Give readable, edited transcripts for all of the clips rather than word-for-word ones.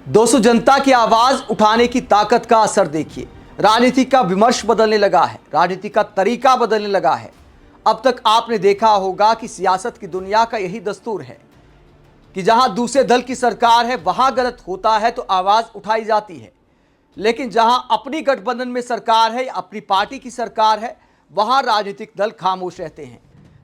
दोस्तों, जनता की आवाज उठाने की ताकत का असर देखिए। राजनीति का विमर्श बदलने लगा है, राजनीति का तरीका बदलने लगा है। अब तक आपने देखा होगा कि सियासत की दुनिया का यही दस्तूर है कि जहां दूसरे दल की सरकार है वहां गलत होता है तो आवाज उठाई जाती है, लेकिन जहां अपनी गठबंधन में सरकार है या अपनी पार्टी की सरकार है वहां राजनीतिक दल खामोश रहते हैं।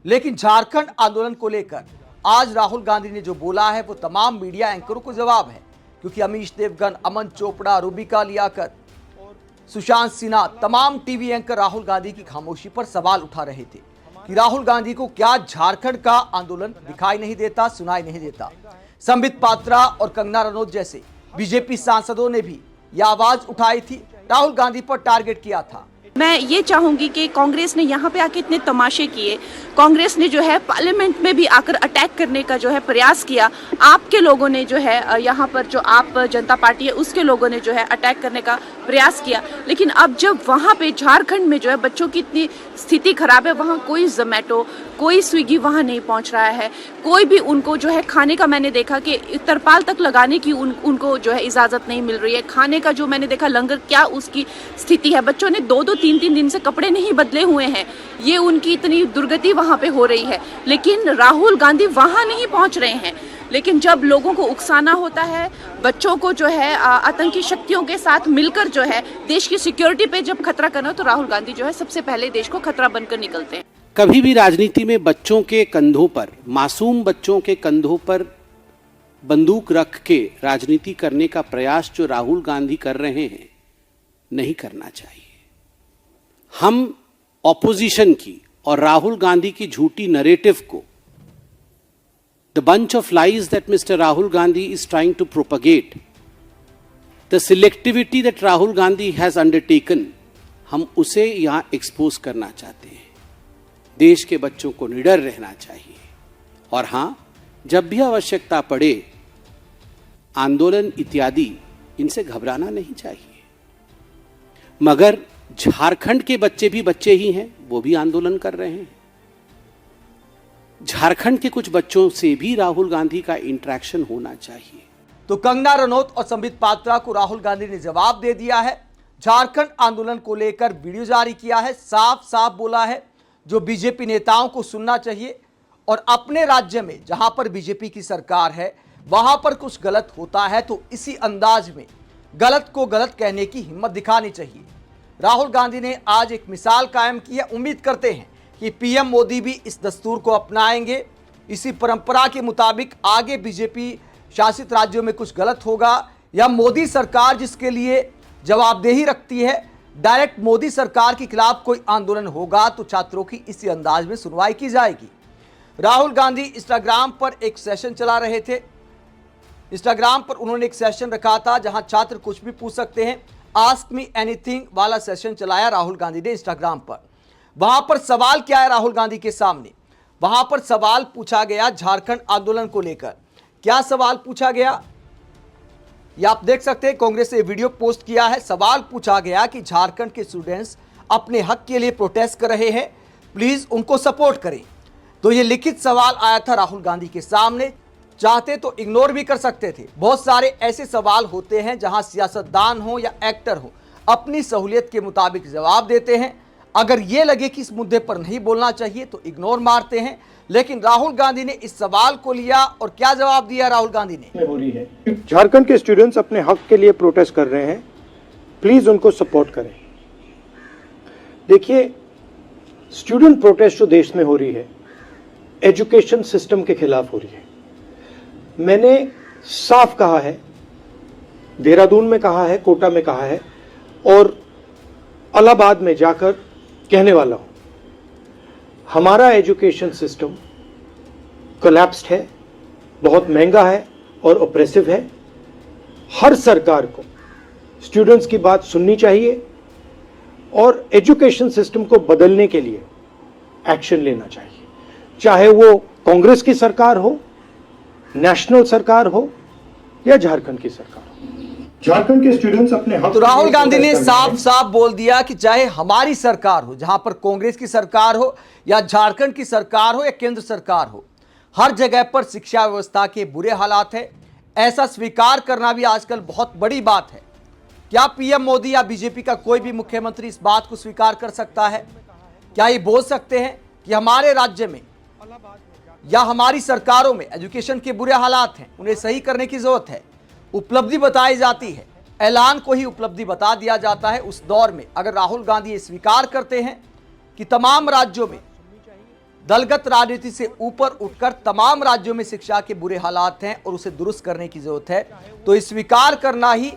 लेकिन झारखंड आंदोलन को लेकर आज राहुल गांधी ने जो बोला है वो तमाम मीडिया एंकरों को जवाब है, क्योंकि अमीश देवगन, अमन चोपड़ा, रूबिका लियाकत, सुशांत सिन्हा, तमाम टीवी एंकर राहुल गांधी की खामोशी पर सवाल उठा रहे थे कि राहुल गांधी को क्या झारखंड का आंदोलन दिखाई नहीं देता, सुनाई नहीं देता। संबित पात्रा और कंगना रनौत जैसे बीजेपी सांसदों ने भी यह आवाज उठाई थी, राहुल गांधी पर टारगेट किया था। मैं ये चाहूंगी कि कांग्रेस ने यहाँ पे आके इतने तमाशे किए, कांग्रेस ने जो है पार्लियामेंट में भी आकर अटैक करने का जो है प्रयास किया, आपके लोगों ने जो है यहाँ पर जो आप जनता पार्टी है उसके लोगों ने जो है अटैक करने का प्रयास किया। लेकिन अब जब वहाँ पे झारखंड में जो है बच्चों की इतनी स्थिति खराब है, वहाँ कोई जोमेटो, कोई स्विगी वहाँ नहीं पहुँच रहा है, कोई भी उनको जो है खाने का, मैंने देखा कि तरपाल तक लगाने की उनको जो है इजाज़त नहीं मिल रही है। खाने का जो मैंने देखा लंगर, क्या उसकी स्थिति है, बच्चों ने 2-2, 3-3 दिन से कपड़े नहीं बदले हुए हैं। ये उनकी इतनी दुर्गति वहाँ पे हो रही है, लेकिन राहुल गांधी वहाँ नहीं पहुँच रहे हैं। लेकिन जब लोगों को उकसाना होता है, बच्चों को जो है आतंकी शक्तियों के साथ मिलकर जो है देश की सिक्योरिटी पे जब खतरा करना, तो राहुल गांधी जो है सबसे पहले देश को खतरा बनकर निकलते हैं। कभी भी राजनीति में बच्चों के कंधों पर, मासूम बच्चों के कंधों पर बंदूक रख के राजनीति करने का प्रयास जो राहुल गांधी कर रहे हैं, नहीं करना चाहिए। हम ऑपोजिशन की और राहुल गांधी की झूठी नैरेटिव को, the bunch of lies that Mr. Rahul Gandhi is trying to propagate, the selectivity that Rahul Gandhi has undertaken, हम उसे यहां एक्सपोज करना चाहते हैं। देश के बच्चों को निडर रहना चाहिए और हां, जब भी आवश्यकता पड़े आंदोलन इत्यादि, इनसे घबराना नहीं चाहिए। मगर झारखंड के बच्चे भी बच्चे ही हैं, वो भी आंदोलन कर रहे हैं। झारखंड के कुछ बच्चों से भी राहुल गांधी का इंटरेक्शन होना चाहिए। तो कंगना रनौत और संबित पात्रा को राहुल गांधी ने जवाब दे दिया है। झारखंड आंदोलन को लेकर वीडियो जारी किया है, साफ साफ बोला है जो बीजेपी नेताओं को सुनना चाहिए। और अपने राज्य में जहां पर बीजेपी की सरकार है वहां पर कुछ गलत होता है तो इसी अंदाज में गलत को गलत कहने की हिम्मत दिखानी चाहिए। राहुल गांधी ने आज एक मिसाल कायम की है। उम्मीद करते हैं कि पीएम मोदी भी इस दस्तूर को अपनाएंगे। इसी परंपरा के मुताबिक आगे बीजेपी शासित राज्यों में कुछ गलत होगा या मोदी सरकार जिसके लिए जवाबदेही रखती है, डायरेक्ट मोदी सरकार के खिलाफ कोई आंदोलन होगा तो छात्रों की इसी अंदाज में सुनवाई की जाएगी। राहुल गांधी इंस्टाग्राम पर एक सेशन चला रहे थे। इंस्टाग्राम पर उन्होंने एक सेशन रखा था जहां छात्र कुछ भी पूछ सकते हैं। आस्क मी एनीथिंग वाला सेशन चलाया राहुल गांधी ने इंस्टाग्राम पर। वहां पर सवाल क्या है राहुल गांधी के सामने? वहां पर सवाल पूछा गया झारखंड आंदोलन को लेकर। क्या सवाल पूछा गया ये आप देख सकते हैं। कांग्रेस ने वीडियो पोस्ट किया है। सवाल पूछा गया कि झारखंड के स्टूडेंट्स अपने हक के लिए प्रोटेस्ट कर रहे हैं, प्लीज उनको सपोर्ट करें। तो ये लिखित सवाल आया था राहुल गांधी के सामने। चाहते तो इग्नोर भी कर सकते थे। बहुत सारे ऐसे सवाल होते हैं जहां सियासतदान हो या एक्टर हो अपनी सहूलियत के मुताबिक जवाब देते हैं। अगर ये लगे कि इस मुद्दे पर नहीं बोलना चाहिए तो इग्नोर मारते हैं। लेकिन राहुल गांधी ने इस सवाल को लिया और क्या जवाब दिया राहुल गांधी ने? हो रही है, झारखंड के स्टूडेंट्स अपने हक के लिए प्रोटेस्ट कर रहे हैं, प्लीज उनको सपोर्ट करें। देखिए, स्टूडेंट प्रोटेस्ट जो देश में हो रही है एजुकेशन सिस्टम के खिलाफ हो रही है। मैंने साफ कहा है, देहरादून में कहा है, कोटा में कहा है और इलाहाबाद में जाकर कहने वाला हूं, हमारा एजुकेशन सिस्टम कोलैप्स्ड है, बहुत महंगा है और ऑप्रेसिव है। हर सरकार को स्टूडेंट्स की बात सुननी चाहिए और एजुकेशन सिस्टम को बदलने के लिए एक्शन लेना चाहिए, चाहे वो कांग्रेस की सरकार हो, नेशनल सरकार हो या झारखंड की सरकार हो। झारखंड के स्टूडेंट्स अपने हक। तो राहुल गांधी ने साफ साफ बोल दिया कि चाहे हमारी सरकार हो, जहां पर कांग्रेस की सरकार हो या झारखंड की सरकार हो या केंद्र सरकार हो, हर जगह पर शिक्षा व्यवस्था के बुरे हालात है, ऐसा स्वीकार करना भी आजकल बहुत बड़ी बात है। क्या पीएम मोदी या बीजेपी का कोई भी मुख्यमंत्री इस बात को स्वीकार कर सकता है? क्या ये बोल सकते हैं कि हमारे राज्य में या हमारी सरकारों में एजुकेशन के बुरे हालात हैं, उन्हें सही करने की जरूरत है? उपलब्धि बताई जाती है, ऐलान को ही उपलब्धि बता दिया जाता है। उस दौर में अगर राहुल गांधी ये स्वीकार करते हैं कि तमाम राज्यों में दलगत राजनीति से ऊपर उठकर तमाम राज्यों में शिक्षा के बुरे हालात हैं और उसे दुरुस्त करने की जरूरत है, तो स्वीकार करना ही,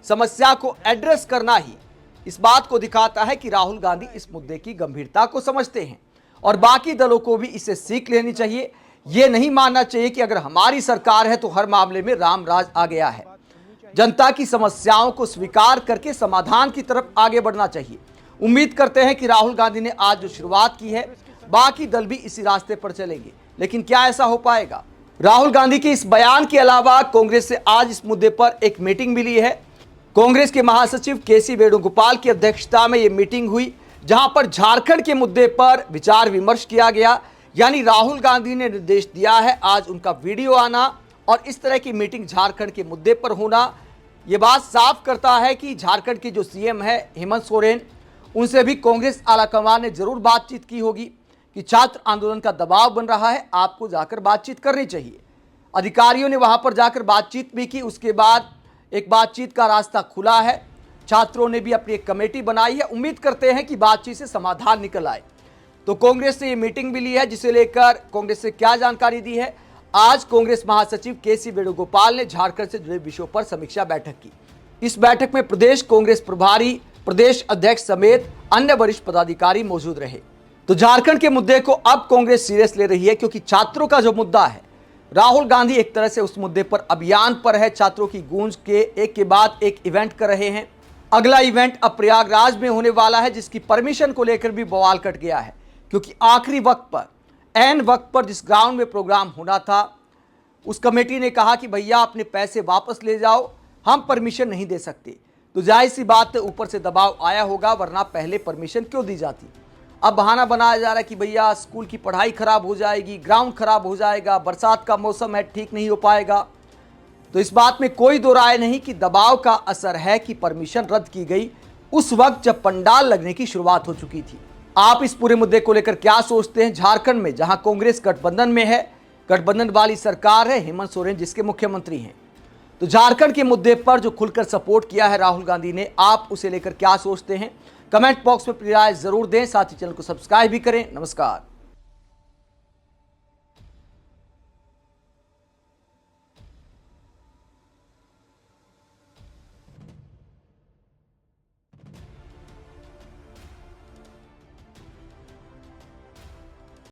समस्या को एड्रेस करना ही इस बात को दिखाता है कि राहुल गांधी इस मुद्दे की गंभीरता को समझते हैं और बाकी दलों को भी इससे सीख लेनी चाहिए। यह नहीं मानना चाहिए कि अगर हमारी सरकार है तो हर मामले में राम राज आ गया है। जनता की समस्याओं को स्वीकार करके समाधान की तरफ आगे बढ़ना चाहिए। उम्मीद करते हैं कि राहुल गांधी ने आज जो शुरुआत की है, बाकी दल भी इसी रास्ते पर चलेंगे, लेकिन क्या ऐसा हो पाएगा? राहुल गांधी के इस बयान के अलावा कांग्रेस से आज इस मुद्दे पर एक मीटिंग मिली है। कांग्रेस के महासचिव केसी वेणुगोपाल की अध्यक्षता में यह मीटिंग हुई, जहां पर झारखंड के मुद्दे पर विचार विमर्श किया गया। यानी राहुल गांधी ने निर्देश दिया है आज उनका वीडियो आना और इस तरह की मीटिंग झारखंड के मुद्दे पर होना। यह बात साफ करता है कि झारखंड के जो सीएम है हेमंत सोरेन, उनसे भी कांग्रेस आलाकमान ने जरूर बातचीत की होगी कि छात्र आंदोलन का दबाव बन रहा है, आपको जाकर बातचीत करनी चाहिए। अधिकारियों ने वहां पर जाकर बातचीत भी की। उसके बाद एक बातचीत का रास्ता खुला है। छात्रों ने भी अपनी एक कमेटी बनाई है। उम्मीद करते हैं कि बातचीत से समाधान निकल आए। तो कांग्रेस ने ये मीटिंग भी ली है, जिसे लेकर कांग्रेस से क्या जानकारी दी है। आज कांग्रेस महासचिव केसी वेणुगोपाल ने झारखंड से जुड़े विषयों पर समीक्षा बैठक की। इस बैठक में प्रदेश कांग्रेस प्रभारी, प्रदेश अध्यक्ष समेत अन्य वरिष्ठ पदाधिकारी मौजूद रहे। तो झारखंड के मुद्दे को अब कांग्रेस सीरियस ले रही है, क्योंकि छात्रों का जो मुद्दा है, राहुल गांधी एक तरह से उस मुद्दे पर अभियान पर है। छात्रों की गूंज के एक के बाद एक इवेंट कर रहे हैं। अगला इवेंट अब प्रयागराज में होने वाला है, जिसकी परमिशन को लेकर भी बवाल कट गया है, क्योंकि आखिरी वक्त पर, ऐन वक्त पर जिस ग्राउंड में प्रोग्राम होना था, उस कमेटी ने कहा कि भैया अपने पैसे वापस ले जाओ, हम परमिशन नहीं दे सकते। तो जाहिर सी बात है ऊपर से दबाव आया होगा, वरना पहले परमिशन क्यों दी जाती। अब बहाना बनाया जा रहा है कि भैया स्कूल की पढ़ाई खराब हो जाएगी, ग्राउंड खराब हो जाएगा, बरसात का मौसम है, ठीक नहीं हो पाएगा। तो इस बात में कोई दो राय नहीं कि दबाव का असर है कि परमिशन रद्द की गई उस वक्त जब पंडाल लगने की शुरुआत हो चुकी थी। आप इस पूरे मुद्दे को लेकर क्या सोचते हैं? झारखंड में जहां कांग्रेस गठबंधन में है, गठबंधन वाली सरकार है, हेमंत सोरेन जिसके मुख्यमंत्री हैं, तो झारखंड के मुद्दे पर जो खुलकर सपोर्ट किया है राहुल गांधी ने, आप उसे लेकर क्या सोचते हैं? कमेंट बॉक्स में अपनी राय जरूर दें। साथ ही चैनल को सब्सक्राइब भी करें। नमस्कार।